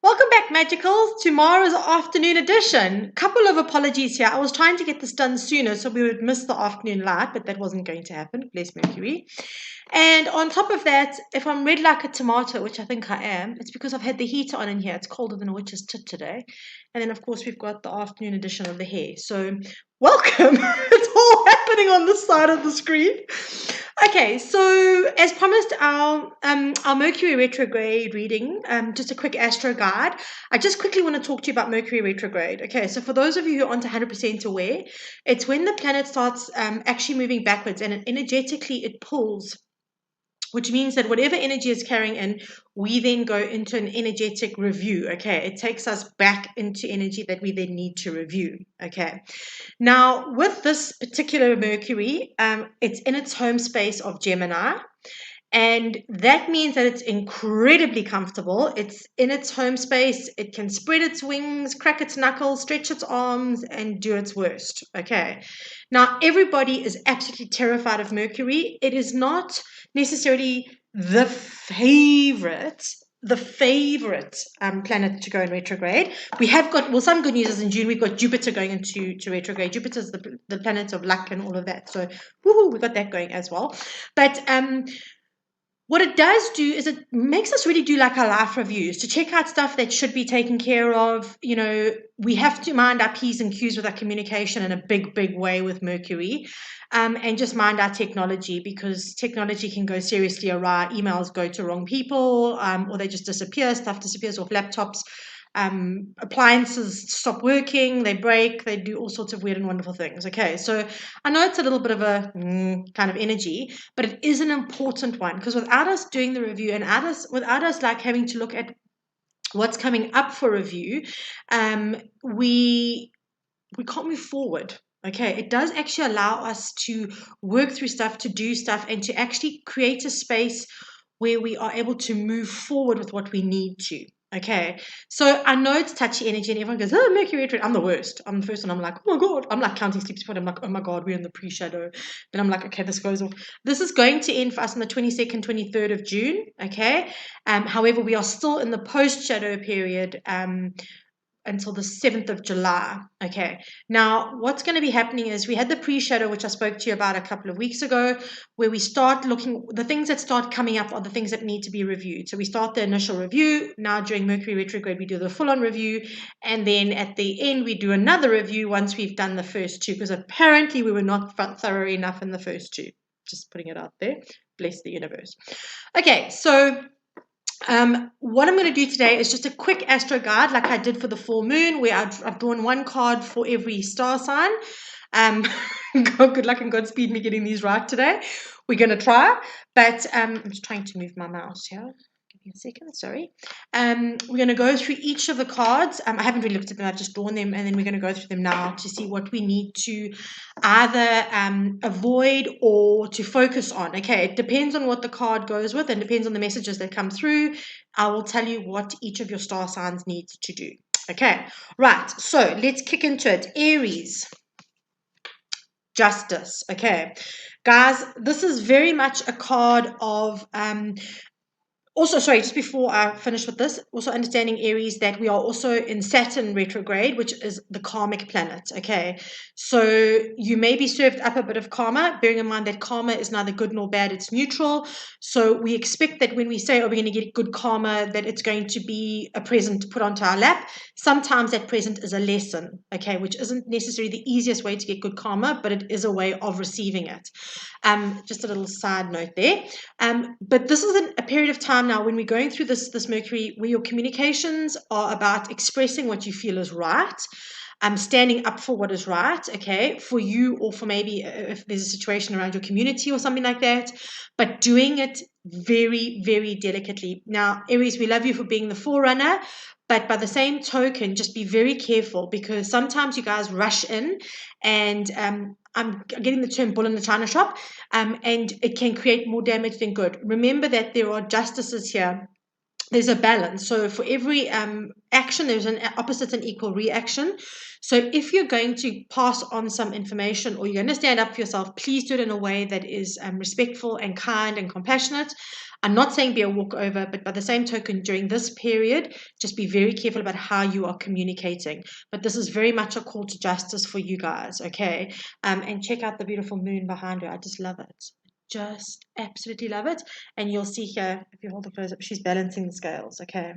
Welcome back, Magicals. Tomorrow's afternoon edition. Couple of apologies here. I was trying to get this done sooner so we would miss the afternoon light, but that wasn't going to happen. Bless Mercury. And on top of that, if I'm red like a tomato, which I think I am, it's because I've had the heater on in here. It's colder than a witch's tit today. And then, of course, we've got the afternoon edition of the hair. So, welcome. It's all happening on this side of the screen. Okay, so as promised, our Mercury retrograde reading, just a quick astro guide. I just quickly want to talk to you about Mercury retrograde. Okay, so for those of you who aren't 100% aware, it's when the planet starts actually moving backwards, and energetically it pulls, which means that whatever energy is carrying in, we then go into an energetic review. Okay, it takes us back into energy that we then need to review. Okay, now with this particular Mercury, it's in its home space of Gemini. And that means that it's incredibly comfortable. It's in its home space. It can spread its wings, crack its knuckles, stretch its arms, and do its worst. Okay. Now, everybody is absolutely terrified of Mercury. It is not necessarily the favorite planet to go in retrograde. We have got, well, some good news is in June we've got Jupiter going into retrograde. Jupiter is the planet of luck and all of that. So, woohoo, we got that going as well. But what it does do is it makes us really do like our life reviews to check out stuff that should be taken care of. You know, we have to mind our P's and Q's with our communication in a big, big way with Mercury, and just mind our technology, because technology can go seriously awry. Emails go to wrong people, or they just disappear. Stuff disappears off laptops. Appliances stop working, they break, they do all sorts of weird and wonderful things. Okay, so I know it's a little bit of a kind of energy, but it is an important one, because without us doing the review and without us like having to look at what's coming up for review, we can't move forward. Okay, it does actually allow us to work through stuff, to do stuff, and to actually create a space where we are able to move forward with what we need to. Okay, so I know it's touchy energy, and everyone goes, "Oh, Mercury retrograde." I'm the worst. I'm the first one. I'm like, "Oh my god!" I'm like counting sleep spot. I'm like, "Oh my god, we're in the pre-shadow." Then I'm like, "Okay, this goes off." This is going to end for us on the 22nd, 23rd of June. Okay, however, we are still in the post-shadow period. Until the 7th of July. Okay. Now, what's going to be happening is we had the pre-shadow, which I spoke to you about a couple of weeks ago, where we start looking, the things that start coming up are the things that need to be reviewed. So we start the initial review. Now, during Mercury retrograde, we do the full-on review. And then at the end, we do another review once we've done the first two, because apparently we were not thorough enough in the first two. Just putting it out there. Bless the universe. Okay, so what I'm going to do today is just a quick astro guide, like I did for the full moon, where I've drawn one card for every star sign. Good luck and Godspeed me getting these right today. We're going to try, but I'm just trying to move my mouse here. Give me a second, sorry. We're going to go through each of the cards. I haven't really looked at them, I've just drawn them, and then we're going to go through them now to see what we need to either avoid or to focus on. Okay, it depends on what the card goes with and depends on the messages that come through. I will tell you what each of your star signs needs to do. Okay, right, so let's kick into it. Aries. Justice. Okay, guys, this is very much a card of also, sorry, just before I finish with this, also understanding Aries that we are also in Saturn retrograde, which is the karmic planet, okay? So you may be served up a bit of karma, bearing in mind that karma is neither good nor bad, it's neutral. So we expect that when we say, oh, we're going to get good karma, that it's going to be a present to put onto our lap. Sometimes that present is a lesson, okay, which isn't necessarily the easiest way to get good karma, but it is a way of receiving it. Just a little side note there. But this is a period of time now when we're going through this Mercury, where your communications are about expressing what you feel is right, standing up for what is right, okay, for you, or for maybe if there's a situation around your community or something like that, but doing it very, very delicately. Now, Aries, we love you for being the forerunner, but by the same token, just be very careful, because sometimes you guys rush in, and I'm getting the term bull in the china shop, and it can create more damage than good. Remember that there are justices here there's a balance. So for every action, there's an opposite and equal reaction. So if you're going to pass on some information or you're going to stand up for yourself, please do it in a way that is respectful and kind and compassionate. I'm not saying be a walkover, but by the same token, during this period, just be very careful about how you are communicating. But this is very much a call to justice for you guys, okay? And check out the beautiful moon behind her. I just love it. Just absolutely love it. And you'll see here, if you hold the close up, she's balancing the scales, okay?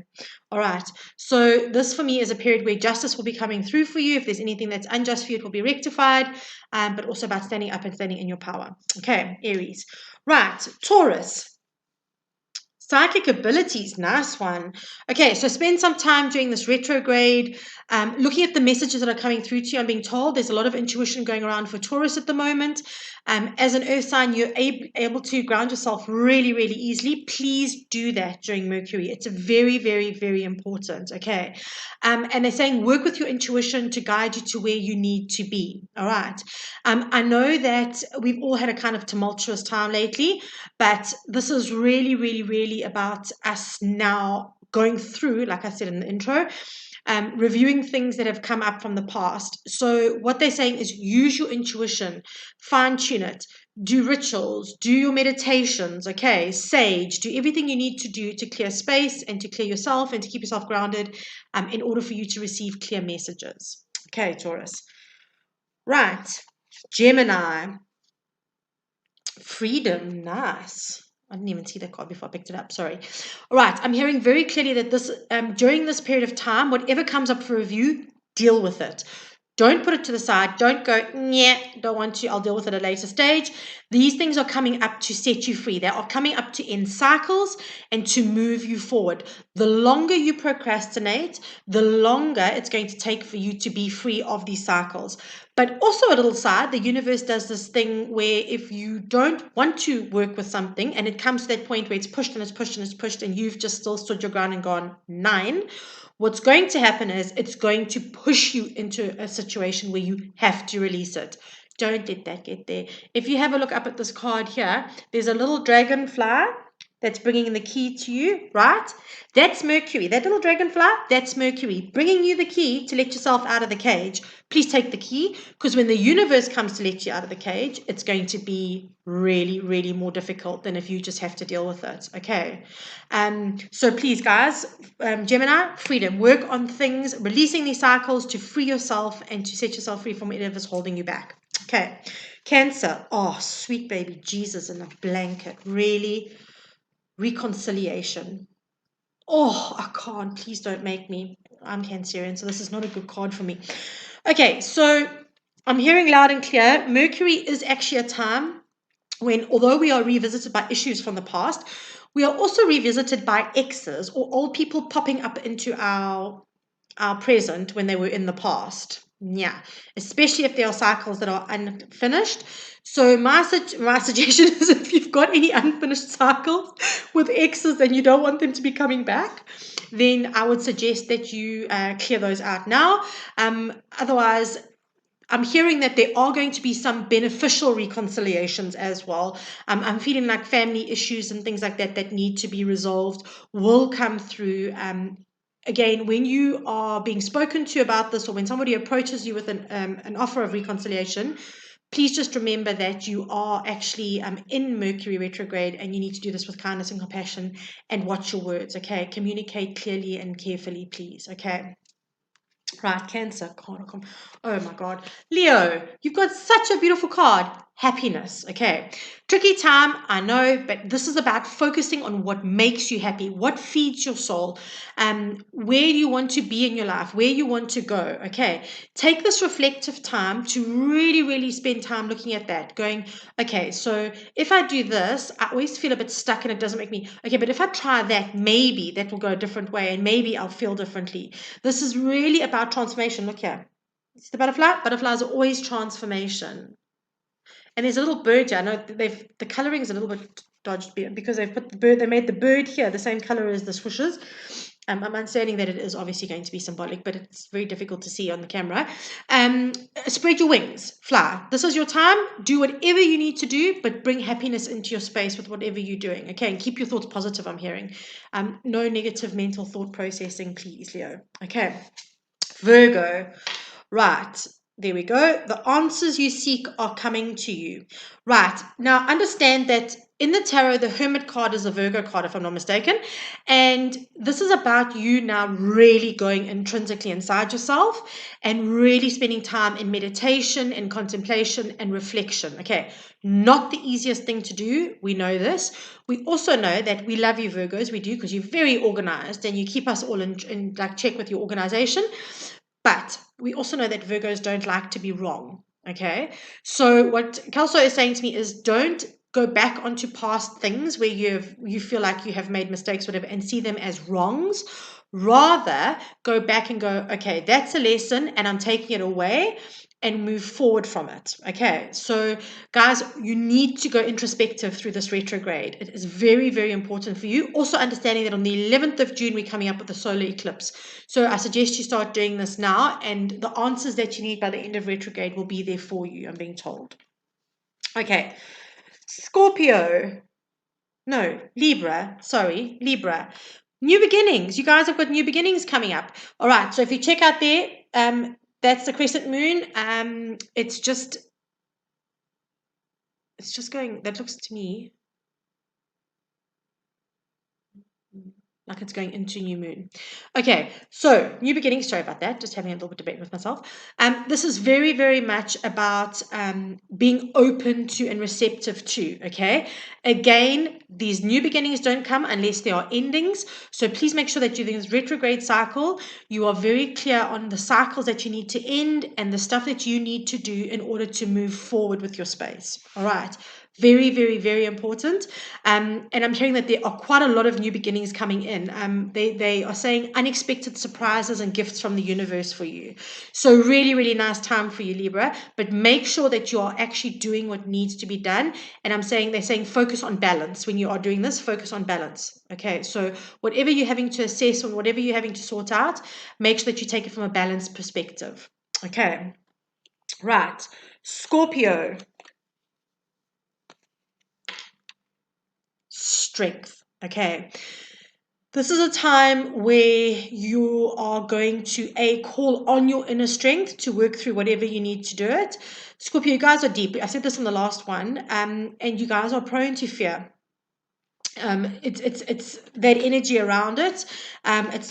All right. So this for me is a period where justice will be coming through for you. If there's anything that's unjust for you, it will be rectified, but also about standing up and standing in your power. Okay, Aries. Right, Taurus. Psychic abilities, nice one. Okay, so spend some time during this retrograde, looking at the messages that are coming through to you. I'm being told there's a lot of intuition going around for Taurus at the moment. As an earth sign, you're able to ground yourself really, really easily. Please do that during Mercury. It's very, very, very important, okay? And they're saying work with your intuition to guide you to where you need to be, all right? I know that we've all had a kind of tumultuous time lately, but this is really, really, really about us now going through, like I said in the intro, reviewing things that have come up from the past. So what they're saying is use your intuition, fine tune it, do rituals, do your meditations, okay, sage, do everything you need to do to clear space and to clear yourself and to keep yourself grounded in order for you to receive clear messages. Okay, Taurus. Right, Gemini. Freedom, nice. I didn't even see that card before I picked it up. Sorry. All right. I'm hearing very clearly that this during this period of time, whatever comes up for review, deal with it. Don't put it to the side. Don't go, yeah, don't want to. I'll deal with it at a later stage. These things are coming up to set you free. They are coming up to end cycles and to move you forward. The longer you procrastinate, the longer it's going to take for you to be free of these cycles. But also a little side, the universe does this thing where if you don't want to work with something and it comes to that point where it's pushed and it's pushed and it's pushed and you've just still stood your ground and gone 9, what's going to happen is it's going to push you into a situation where you have to release it. Don't let that get there. If you have a look up at this card here, there's a little dragonfly that's bringing the key to you, right? That's Mercury. That little dragonfly, that's Mercury, bringing you the key to let yourself out of the cage. Please take the key, because when the universe comes to let you out of the cage, it's going to be really, really more difficult than if you just have to deal with it, okay? So please, guys, Gemini, freedom. Work on things, releasing these cycles to free yourself and to set yourself free from whatever's holding you back. Okay, Cancer. Oh, sweet baby Jesus in a blanket. Really? Reconciliation. Oh, I can't. Please don't make me. I'm Cancerian, so this is not a good card for me. Okay, so I'm hearing loud and clear. Mercury is actually a time when, although we are revisited by issues from the past, we are also revisited by exes or old people popping up into our present when they were in the past. Yeah, especially if there are cycles that are unfinished. So my suggestion is if you've got any unfinished cycles with exes and you don't want them to be coming back, then I would suggest that you clear those out now. Otherwise, I'm hearing that there are going to be some beneficial reconciliations as well. I'm feeling like family issues and things like that that need to be resolved will come through. Again, when you are being spoken to about this or when somebody approaches you with an offer of reconciliation, please just remember that you are actually in Mercury retrograde and you need to do this with kindness and compassion and watch your words, okay? Communicate clearly and carefully, please, okay? Right, Cancer. God, oh my God. Leo, you've got such a beautiful card. Happiness. Okay. Tricky time, I know, but this is about focusing on what makes you happy, what feeds your soul, where you want to be in your life, where you want to go. Okay. Take this reflective time to really, really spend time looking at that, going, okay, so if I do this, I always feel a bit stuck and it doesn't make me, okay, but if I try that, maybe that will go a different way and maybe I'll feel differently. This is really about transformation. Look here. It's the butterfly. Butterflies are always transformation. And there's a little bird here. I know the coloring is a little bit dodged because they've put the bird. They made the bird here the same color as the swooshes. I'm understanding that it is obviously going to be symbolic, but it's very difficult to see on the camera. Spread your wings, fly. This is your time. Do whatever you need to do, but bring happiness into your space with whatever you're doing. Okay, and keep your thoughts positive, I'm hearing. No negative mental thought processing, please, Leo. Okay, Virgo. Right, there we go. The answers you seek are coming to you. Right, now understand that in the tarot, the Hermit card is a Virgo card, if I'm not mistaken. And this is about you now really going intrinsically inside yourself and really spending time in meditation and contemplation and reflection. Okay, not the easiest thing to do. We know this. We also know that we love you, Virgos. We do, because you're very organized and you keep us all in like check with your organization. But we also know that Virgos don't like to be wrong. Okay. So what Kelso is saying to me is don't go back onto past things where you feel like you have made mistakes, whatever, and see them as wrongs. Rather, go back and go, okay, that's a lesson and I'm taking it away and move forward from it. Okay, so guys, you need to go introspective through this retrograde. It is very, very important for you. Also understanding that on the 11th of June, we're coming up with a solar eclipse. So I suggest you start doing this now, and the answers that you need by the end of retrograde will be there for you, I'm being told. Okay, Scorpio. No, Libra. Sorry, Libra. New beginnings. You guys have got new beginnings coming up. All right, so if you check out there, that's the crescent moon. It's just going, that looks to me like it's going into new moon. Okay, so new beginnings. Sorry about that. Just having a little bit of debate with myself. This is very, very much about being open to and receptive to. Okay, again, these new beginnings don't come unless there are endings. So please make sure that during this retrograde cycle, you are very clear on the cycles that you need to end and the stuff that you need to do in order to move forward with your space. All right. Very, very, very important. And I'm hearing that there are quite a lot of new beginnings coming in. They are saying unexpected surprises and gifts from the universe for you. So really, really nice time for you, Libra. But make sure that you are actually doing what needs to be done. And they're saying focus on balance. When you are doing this, focus on balance. Okay, so whatever you're having to assess or whatever you're having to sort out, make sure that you take it from a balanced perspective. Okay, right. Scorpio. Strength. Okay. This is a time where you are going to call on your inner strength to work through whatever you need to do it. Scorpio, you guys are deep. I said this in the last one, and you guys are prone to fear. It's that energy around it.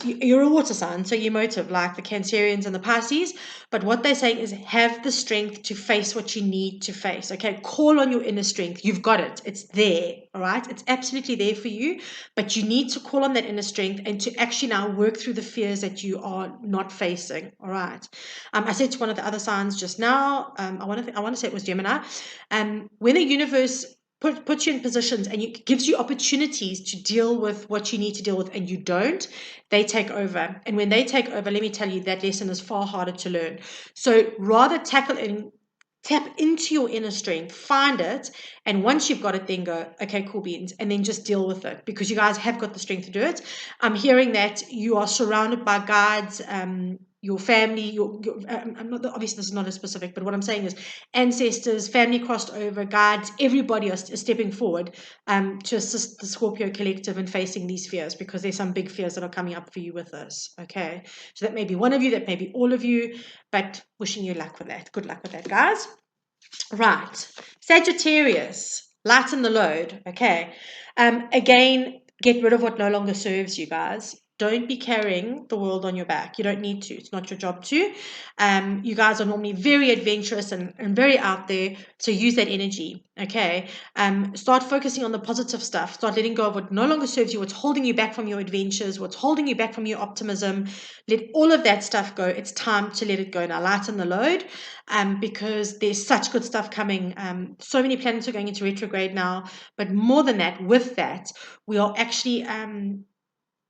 You're a water sign, so you're emotive like the Cancerians and the Pisces. But what they're saying is have the strength to face what you need to face. Okay, call on your inner strength. You've got it. It's there. All right, it's absolutely there for you. But you need to call on that inner strength and to actually now work through the fears that you are not facing. All right. I said to one of the other signs just now. I want to say it was Gemini. When the universe puts you in positions and gives you opportunities to deal with what you need to deal with and you don't, they take over. And when they take over, let me tell you, that lesson is far harder to learn. So rather tap into your inner strength, find it, and once you've got it, then go, okay, cool beans, and then just deal with it because you guys have got the strength to do it. I'm hearing that you are surrounded by guides, your family, I'm not, obviously this is not as specific, but what I'm saying is ancestors, family crossed over, guides, everybody is stepping forward to assist the Scorpio collective in facing these fears because there's some big fears that are coming up for you with this. Okay, so that may be one of you, that may be all of you, but wishing you luck with that. Good luck with that, guys. Right, Sagittarius, lighten the load. Okay, again, get rid of what no longer serves you, guys. Don't be carrying the world on your back. You don't need to. It's not your job to. You guys are normally very adventurous and very out there. So use that energy. Okay. Start focusing on the positive stuff. Start letting go of what no longer serves you, what's holding you back from your adventures, what's holding you back from your optimism. Let all of that stuff go. It's time to let it go. Now lighten the load because there's such good stuff coming. So many planets are going into retrograde now. But more than that, with that, we are actually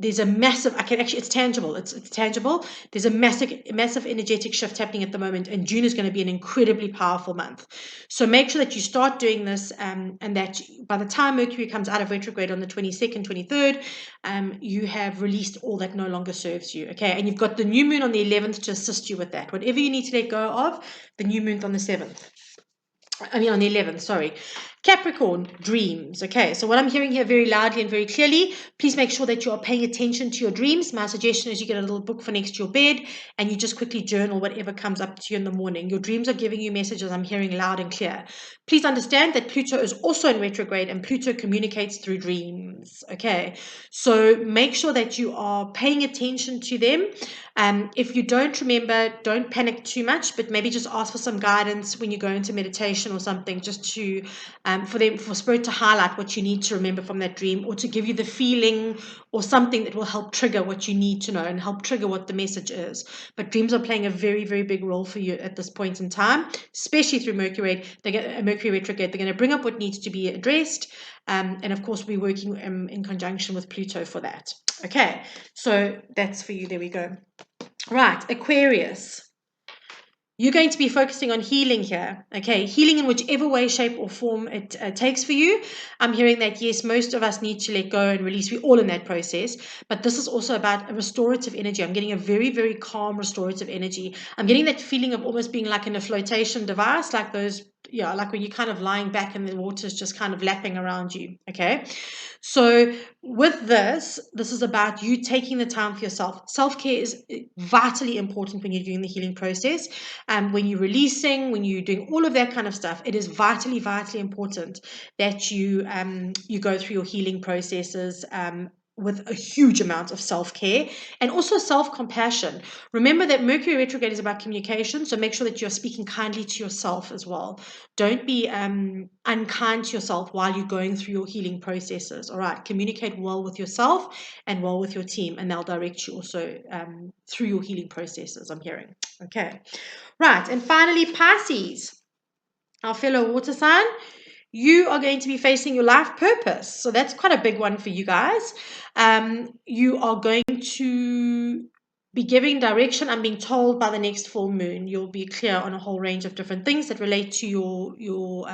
there's a massive, it's tangible. It's tangible. There's a massive energetic shift happening at the moment, and June is going to be an incredibly powerful month. So make sure that you start doing this, and that by the time Mercury comes out of retrograde on the 22nd, 23rd, you have released all that no longer serves you. Okay, and you've got the new moon on the 11th to assist you with that. Whatever you need to let go of, the new moon on the 7th. On the 11th, sorry. Capricorn, dreams. Okay, so what I'm hearing here very loudly and very clearly, please make sure that you are paying attention to your dreams. My suggestion is you get a little book for next to your bed and you just quickly journal whatever comes up to you in the morning. Your dreams are giving you messages I'm hearing loud and clear. Please understand that Pluto is also in retrograde, and Pluto communicates through dreams. Okay, so make sure that you are paying attention to them. If you don't remember, don't panic too much, but maybe just ask for some guidance when you go into meditation or something, just to for spirit to highlight what you need to remember from that dream, or to give you the feeling or something that will help trigger what you need to know and help trigger what the message is. But dreams are playing a very, very big role for you at this point in time, especially through Mercury retrograde. They're going to bring up what needs to be addressed, and of course we're working in conjunction with Pluto for that. Okay, so that's for you. There we go. Right, Aquarius. You're going to be focusing on healing here, okay? Healing in whichever way, shape, or form it takes for you. I'm hearing that, yes, most of us need to let go and release. We're all in that process. But this is also about a restorative energy. I'm getting a very, very calm restorative energy. I'm getting that feeling of almost being like in a flotation device, like those, like when you're kind of lying back and the water's just kind of lapping around you, okay? So with this is about you taking the time for yourself. Self-care is vitally important when you're doing the healing process. When you're releasing, when you're doing all of that kind of stuff, it is vitally, vitally important that you go through your healing processes with a huge amount of self-care and also self-compassion. Remember that Mercury retrograde is about communication, so make sure that you're speaking kindly to yourself as well. Don't be unkind to yourself while you're going through your healing processes. All right, communicate well with yourself and well with your team, and they'll direct you also through your healing processes, I'm hearing. Okay, right, and finally, Pisces, our fellow water sign. You are going to be facing your life purpose. So that's quite a big one for you guys. You are going to be giving direction. I'm being told by the next full moon, you'll be clear on a whole range of different things that relate to your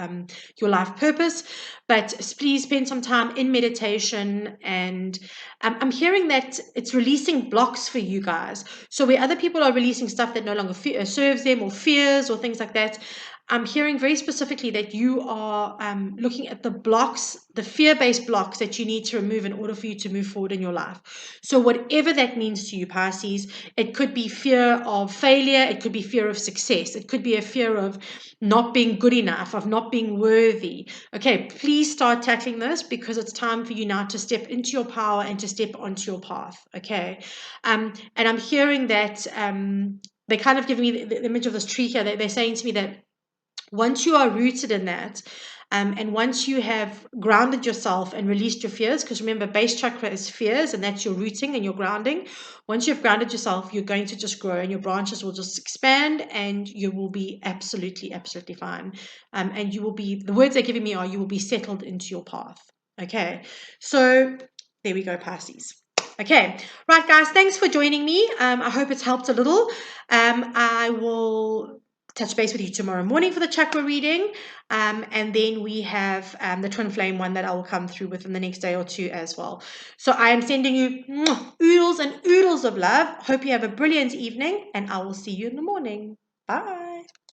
life purpose. But please spend some time in meditation. And I'm hearing that it's releasing blocks for you guys. So where other people are releasing stuff that no longer serves them, or fears or things like that, I'm hearing very specifically that you are looking at the blocks, the fear-based blocks that you need to remove in order for you to move forward in your life. So whatever that means to you, Pisces, it could be fear of failure, it could be fear of success, it could be a fear of not being good enough, of not being worthy. Okay, please start tackling this, because it's time for you now to step into your power and to step onto your path. Okay, and I'm hearing that they're kind of giving me the image of this tree here. They're saying to me that once you are rooted in that, and once you have grounded yourself and released your fears, because remember, base chakra is fears, and that's your rooting and your grounding. Once you've grounded yourself, you're going to just grow, and your branches will just expand, and you will be absolutely, absolutely fine. And you will be, the words they're giving me are, you will be settled into your path. Okay, so there we go, Pisces. Okay, right, guys, thanks for joining me. I hope it's helped a little. I will touch base with you tomorrow morning for the chakra reading, and then we have the twin flame one that I will come through within the next day or two as well. So I am sending you oodles and oodles of love. Hope you have a brilliant evening, and I will see you in the morning. Bye.